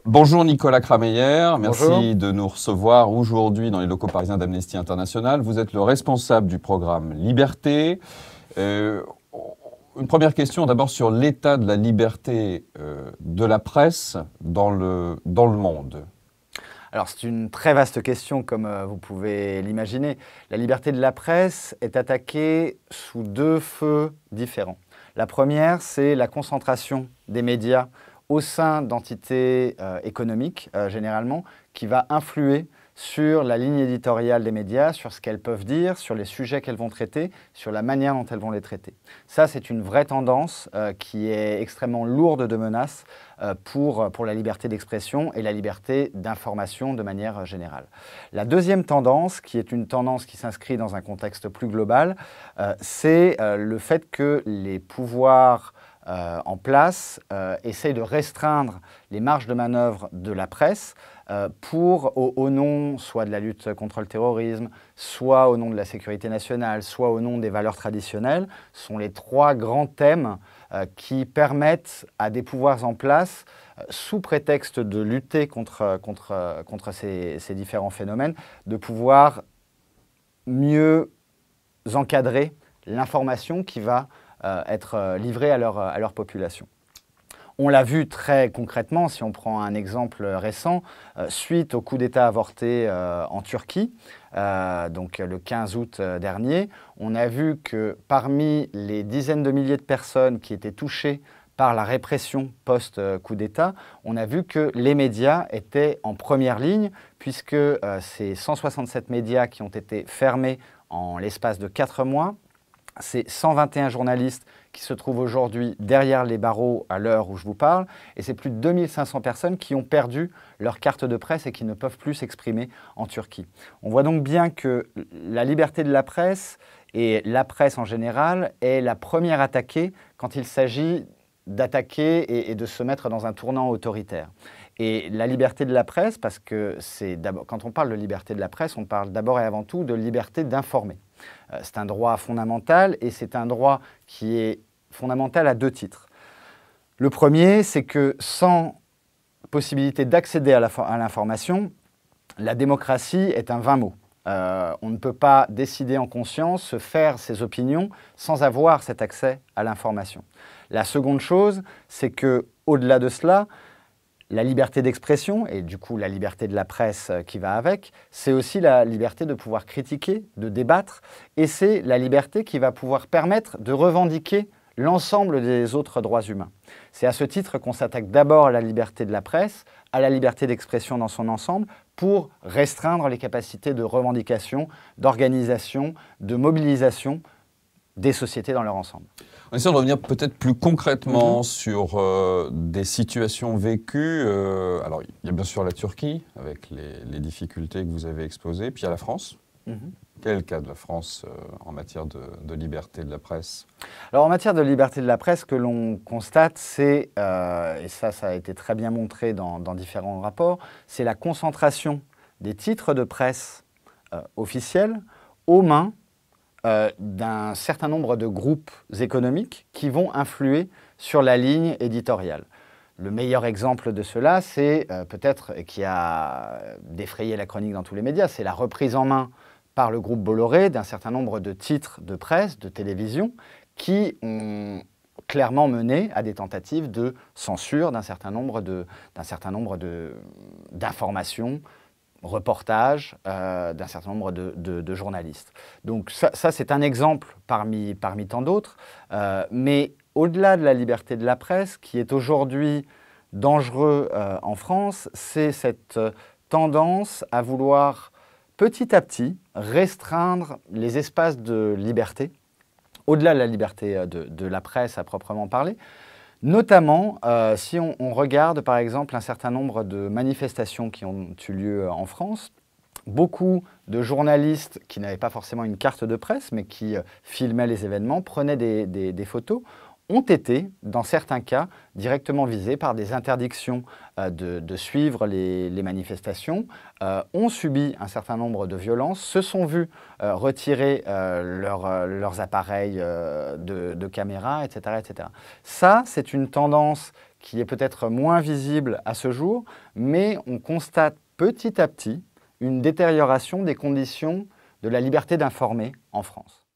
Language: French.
Bonjour Nicolas Crameyer, Bonjour. merci de nous recevoir aujourd'hui dans les locaux parisiens d'Amnesty International. Vous êtes le responsable du programme Liberté. Euh, une première question d'abord sur l'état de la liberté de la presse dans le monde. Alors c'est une très vaste question comme vous pouvez l'imaginer. La liberté de la presse est attaquée sous deux feux différents. La première, c'est la concentration des médias au sein d'entités économiques, généralement, qui va influer sur la ligne éditoriale des médias, sur ce qu'elles peuvent dire, sur les sujets qu'elles vont traiter, sur la manière dont elles vont les traiter. Ça, c'est une vraie tendance qui est extrêmement lourde de menaces pour la liberté d'expression et la liberté d'information de manière générale. La deuxième tendance, qui est une tendance qui s'inscrit dans un contexte plus global, c'est le fait que les pouvoirs en place essayent de restreindre les marges de manœuvre de la presse au nom soit de la lutte contre le terrorisme, soit au nom de la sécurité nationale, soit au nom des valeurs traditionnelles. Ce sont les trois grands thèmes qui permettent à des pouvoirs en place, sous prétexte de lutter contre ces différents phénomènes, de pouvoir mieux encadrer l'information qui va être livrée à leur population. On l'a vu très concrètement, si on prend un exemple récent, suite au coup d'État avorté en Turquie, donc le 15 août dernier, on a vu que parmi les dizaines de milliers de personnes qui étaient touchées par la répression post-coup d'État, on a vu que les médias étaient en première ligne, puisque ces 167 médias qui ont été fermés en l'espace de 4 mois, c'est 121 journalistes qui se trouvent aujourd'hui derrière les barreaux à l'heure où je vous parle, et c'est plus de 2500 personnes qui ont perdu leur carte de presse et qui ne peuvent plus s'exprimer en Turquie. On voit donc bien que la liberté de la presse et la presse en général est la première attaquée quand il s'agit d'attaquer et de se mettre dans un tournant autoritaire. Et la liberté de la presse, parce que quand on parle de liberté de la presse, on parle d'abord et avant tout de liberté d'informer. C'est un droit fondamental et c'est un droit qui est fondamental à deux titres. Le premier, c'est que sans possibilité d'accéder à l'information, la démocratie est un vain mot. On ne peut pas décider en conscience, se faire ses opinions sans avoir cet accès à l'information. La seconde chose, c'est que, au-delà de cela, la liberté d'expression, et du coup la liberté de la presse qui va avec, c'est aussi la liberté de pouvoir critiquer, de débattre, et c'est la liberté qui va pouvoir permettre de revendiquer l'ensemble des autres droits humains. C'est à ce titre qu'on s'attaque d'abord à la liberté de la presse, à la liberté d'expression dans son ensemble, pour restreindre les capacités de revendication, d'organisation, de mobilisation des sociétés dans leur ensemble. On essaie de revenir peut-être plus concrètement sur des situations vécues. Alors, il y a bien sûr la Turquie, avec les difficultés que vous avez exposées, puis il y a la France. Quel est le cas de la France en matière de liberté de la presse? Alors en matière de liberté de la presse, ce que l'on constate, c'est, et ça a été très bien montré dans différents rapports, c'est la concentration des titres de presse officiels aux mains d'un certain nombre de groupes économiques qui vont influer sur la ligne éditoriale. Le meilleur exemple de cela, c'est peut-être, qui a défrayé la chronique dans tous les médias, c'est la reprise en main par le groupe Bolloré d'un certain nombre de titres de presse, de télévision, qui ont clairement mené à des tentatives de censure d'un certain nombre d'informations, reportages d'un certain nombre de journalistes. Donc ça c'est un exemple parmi tant d'autres, mais au-delà de la liberté de la presse, qui est aujourd'hui dangereux en France, c'est cette tendance à vouloir petit à petit restreindre les espaces de liberté, au-delà de la liberté de la presse à proprement parler, notamment si on regarde par exemple un certain nombre de manifestations qui ont eu lieu en France. Beaucoup de journalistes qui n'avaient pas forcément une carte de presse, mais qui filmaient les événements, prenaient des photos, ont été, dans certains cas, directement visés par des interdictions de suivre les manifestations, ont subi un certain nombre de violences, se sont vus retirer leurs appareils de caméra, etc., etc. Ça, c'est une tendance qui est peut-être moins visible à ce jour, mais on constate petit à petit une détérioration des conditions de la liberté d'informer en France.